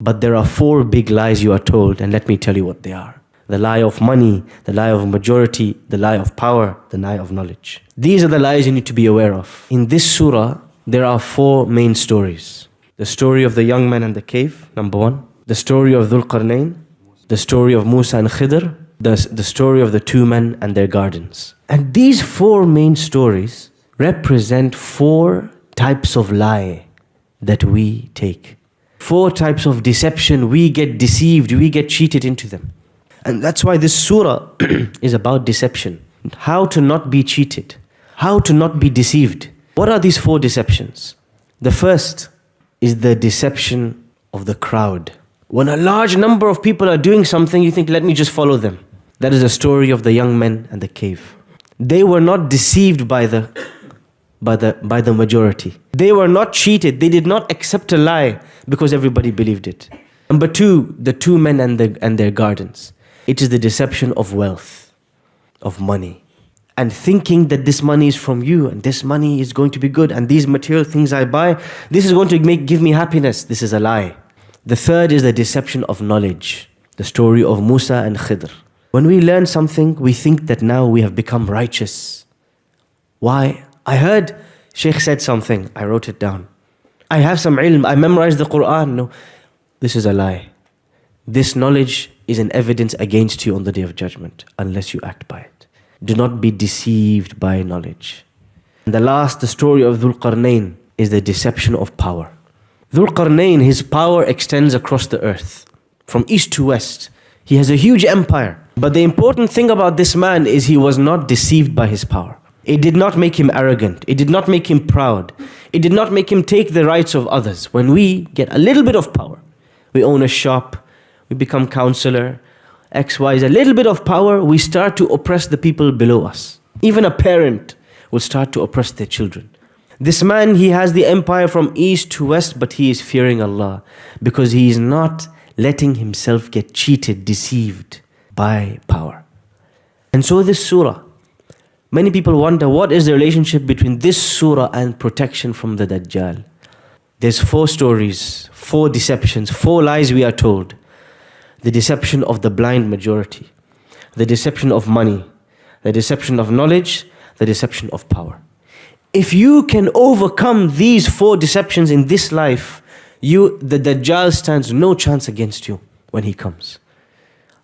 But there are four big lies you are told, and let me tell you what they are. The lie of money, the lie of majority, the lie of power, the lie of knowledge. These are the lies you need to be aware of. In this surah, there are four main stories. The story of the young man in the cave, number one. The story of Dhul Qarnayn. The story of Musa and Khidr. The story of the two men and their gardens. And these four main stories represent four types of lie that we take. Four types of deception. We get deceived, we get cheated into them. And that's why this surah is about deception. How to not be cheated. How to not be deceived. What are these four deceptions? The first is the deception of the crowd. When a large number of people are doing something, you think, let me just follow them. That is the story of the young men and the cave. They were not deceived by the majority. They were not cheated. They did not accept a lie because everybody believed it. Number two, the two men and their gardens. It is the deception of wealth, of money. And thinking that this money is from you and this money is going to be good and these material things I buy, this is going to give me happiness. This is a lie. The third is the deception of knowledge. The story of Musa and Khidr. When we learn something, we think that now we have become righteous. Why? I heard Sheikh said something. I wrote it down. I have some ilm. I memorized the Quran. No, this is a lie. This knowledge is an evidence against you on the Day of Judgment unless you act by it. Do not be deceived by knowledge. And the last, the story of Dhul Qarnayn, is the deception of power. Dhul Qarnayn, his power extends across the earth, from east to west. He has a huge empire. But the important thing about this man is he was not deceived by his power. It did not make him arrogant. It did not make him proud. It did not make him take the rights of others. When we get a little bit of power, we own a shop, we become counselor, X, Y, Z, a little bit of power, we start to oppress the people below us. Even a parent will start to oppress their children. This man, he has the empire from east to west, but he is fearing Allah because he is not letting himself get cheated, deceived by power. And so this surah, many people wonder what is the relationship between this surah and protection from the Dajjal. There's four stories, four deceptions, four lies we are told. The deception of the blind majority, the deception of money, the deception of knowledge, the deception of power. If you can overcome these four deceptions in this life, the Dajjal stands no chance against you when he comes.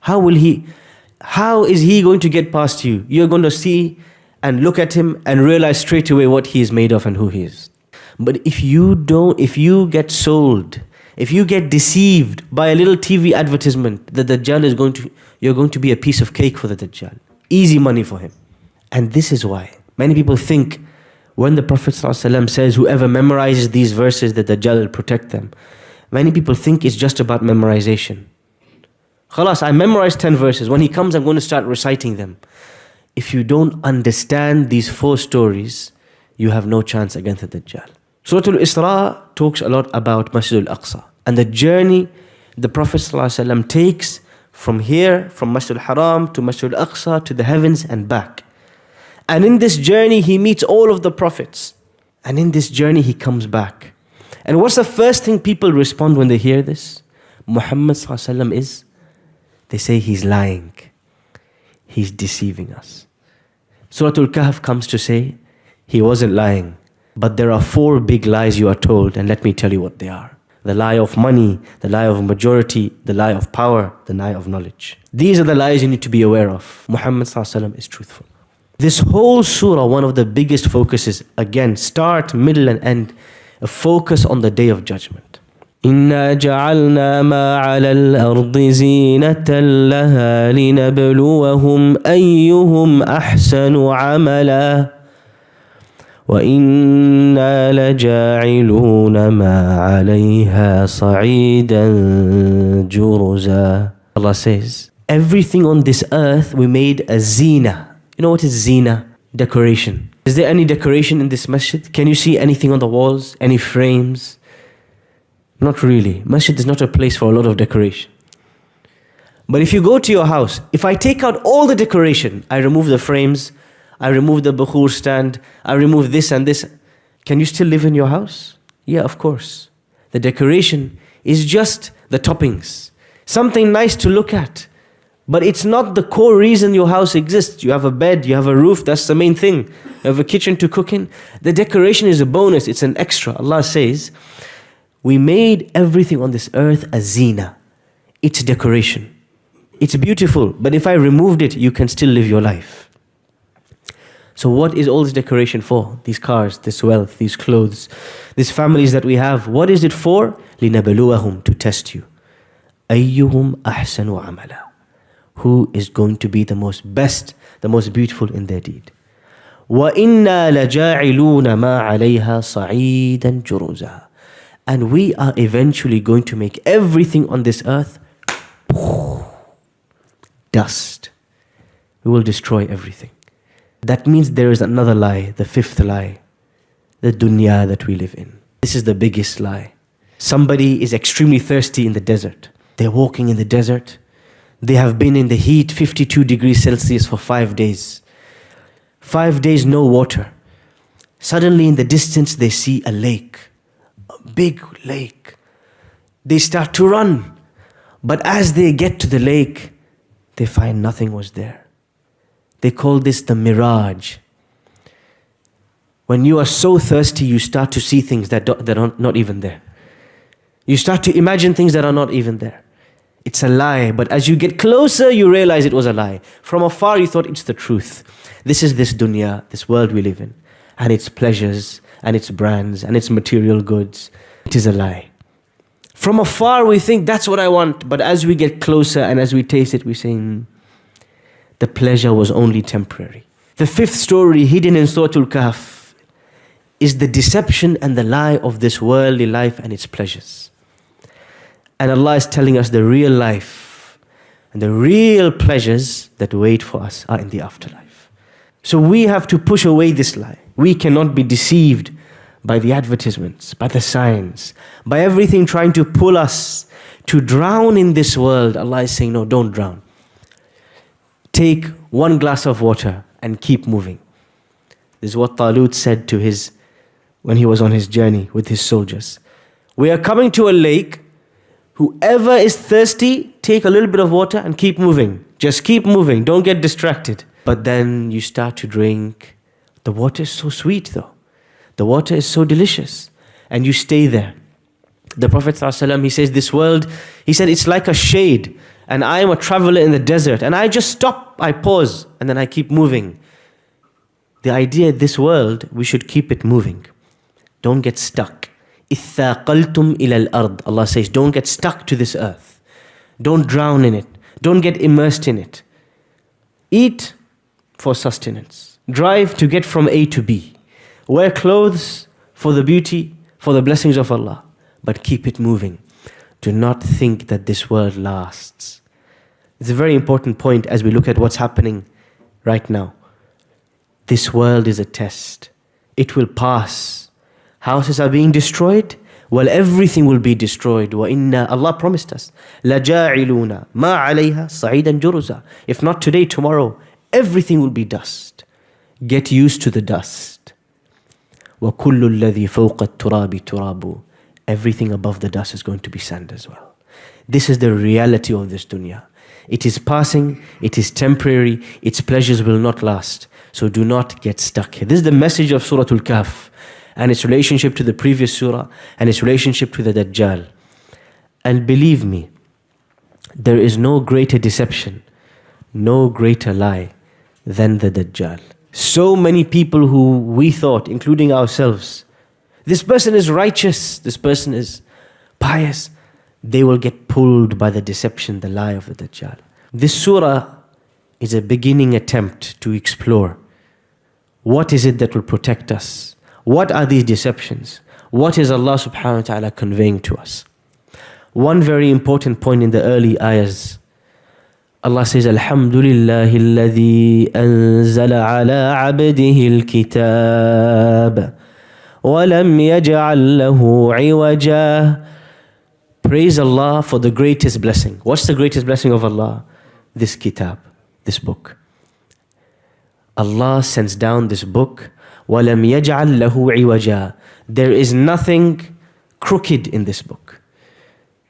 How is he going to get past you? You're going to see and look at him and realize straight away what he is made of and who he is. But if you get sold, if you get deceived by a little TV advertisement, the Dajjal you're going to be a piece of cake for the Dajjal. Easy money for him. And this is why many people think when the Prophet ﷺ says, whoever memorizes these verses, the Dajjal will protect them. Many people think it's just about memorization. Khalas, I memorized 10 verses. When he comes, I'm going to start reciting them. If you don't understand these four stories, you have no chance against the Dajjal. Surah Al-Isra talks a lot about Masjid Al-Aqsa and the journey the Prophet ﷺ takes from here, from Masjid Al-Haram to Masjid Al-Aqsa to the heavens and back. And in this journey, he meets all of the prophets. And in this journey, he comes back. And what's the first thing people respond when they hear this? Muhammad ﷺ is, they say he's lying. He's deceiving us. Surah Al-Kahf comes to say, he wasn't lying. But there are four big lies you are told, and let me tell you what they are. The lie of money, the lie of majority, the lie of power, the lie of knowledge. These are the lies you need to be aware of. Muhammad ﷺ is truthful. This whole surah, one of the biggest focuses, again, start, middle and end, a focus on the Day of Judgment. إِنَّا جَعَلْنَا مَا عَلَى الْأَرْضِ زِينَةً لَهَا لِنَبْلُوَهُمْ أَيُّهُمْ أَحْسَنُ عَمَلًا وَإِنَّا لَجَاعِلُونَ مَا عَلَيْهَا صَعِيدًا جُرُزًا. Allah says, everything on this earth we made a zina. You know what is zina? Decoration. Is there any decoration in this masjid? Can you see anything on the walls? Any frames? Not really. Masjid is not a place for a lot of decoration. But if you go to your house, if I take out all the decoration, I remove the frames, I remove the bukhur stand, I remove this and this, can you still live in your house? Yeah, of course. The decoration is just the toppings, something nice to look at. But it's not the core reason your house exists. You have a bed, you have a roof, that's the main thing. You have a kitchen to cook in. The decoration is a bonus, it's an extra. Allah says, we made everything on this earth a zina. It's decoration. It's beautiful, but if I removed it, you can still live your life. So what is all this decoration for? These cars, this wealth, these clothes, these families that we have. What is it for? لِنَبْلُوَهُمْ, to test you. أَيُّهُمْ أَحْسَنُ عَمَلًا, who is going to be the most best, the most beautiful in their deed. وَإِنَّا لَجَاعِلُونَ مَا عَلَيْهَا صَعِيدًا جُرُزًا, and we are eventually going to make everything on this earth dust. We will destroy everything. That means there is another lie, the fifth lie, the dunya that we live in. This is the biggest lie. Somebody is extremely thirsty in the desert. They're walking in the desert. They have been in the heat, 52 degrees Celsius for 5 days. 5 days, no water. Suddenly in the distance, they see a lake, a big lake. They start to run. But as they get to the lake, they find nothing was there. They call this the mirage. When you are so thirsty, you start to see things that are not even there. You start to imagine things that are not even there. It's a lie, but as you get closer, you realize it was a lie. From afar, you thought it's the truth. This is this dunya, this world we live in, and its pleasures, and its brands, and its material goods. It is a lie. From afar, we think that's what I want, but as we get closer and as we taste it, we say, the pleasure was only temporary. The fifth story hidden in Surah Al-Kahf is the deception and the lie of this worldly life and its pleasures. And Allah is telling us the real life and the real pleasures that wait for us are in the afterlife. So we have to push away this lie. We cannot be deceived by the advertisements, by the signs, by everything trying to pull us to drown in this world. Allah is saying, no, don't drown. Take one glass of water and keep moving. This is what Talut said to when he was on his journey with his soldiers. We are coming to a lake. Whoever is thirsty, take a little bit of water and keep moving. Just keep moving. Don't get distracted. But then you start to drink. The water is so sweet though. The water is so delicious. And you stay there. The Prophet ﷺ, he says, this world, he said, it's like a shade. And I am a traveler in the desert. And I just stop, I pause, and then I keep moving. The idea of this world, we should keep it moving. Don't get stuck. إِثَّاقَلْتُمْ إِلَى الْأَرْضِ, Allah says, don't get stuck to this earth. Don't drown in it. Don't get immersed in it. Eat for sustenance. Drive to get from A to B. Wear clothes for the beauty, for the blessings of Allah. But keep it moving. Do not think that this world lasts. It's a very important point as we look at what's happening right now. This world is a test. It will pass. Houses are being destroyed. Well, everything will be destroyed. وَإِنَّا, Allah promised us, لَجَاعِلُونَ مَا عَلَيْهَا صَعِيدًا جُرُزًا. If not today, tomorrow, everything will be dust. Get used to the dust. وَكُلُّ الَّذِي فَوْقَ التُّرَابِ تُرَابُ. Everything above the dust is going to be sand as well. This is the reality of this dunya. It is passing, it is temporary, its pleasures will not last. So do not get stuck here. This is the message of Surah Al-Kahf and its relationship to the previous surah and its relationship to the Dajjal. And believe me, there is no greater deception, no greater lie than the Dajjal. So many people who we thought, including ourselves, this person is righteous, this person is pious, they will get pulled by the deception, the lie of the Dajjal. This surah is a beginning attempt to explore what is it that will protect us? What are these deceptions? What is Allah subhanahu wa ta'ala conveying to us? One very important point in the early ayahs, Allah says, Alhamdulillahi alladhi anzala ala abdihi al-kitab. وَلَمْ يَجْعَلْ لَهُ عِوَجًا. Praise Allah for the greatest blessing. What's the greatest blessing of Allah? This kitab, this book. Allah sends down this book. وَلَمْ يَجْعَلْ لَهُ عِوَجًا. There is nothing crooked in this book.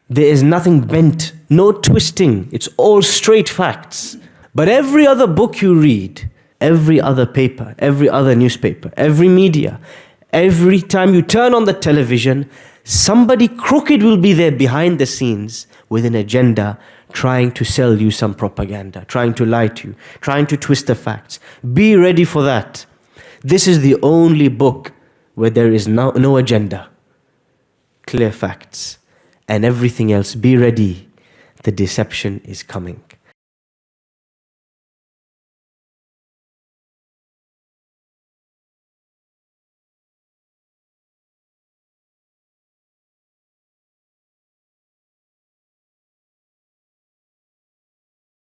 There is nothing bent, no twisting. It's all straight facts. But every other book you read, every other paper, every other newspaper, every media, every time you turn on the television, somebody crooked will be there behind the scenes with an agenda, trying to sell you some propaganda, trying to lie to you, trying to twist the facts. Be ready for that. This is the only book where there is no agenda, clear facts, and everything else. Be ready. The deception is coming.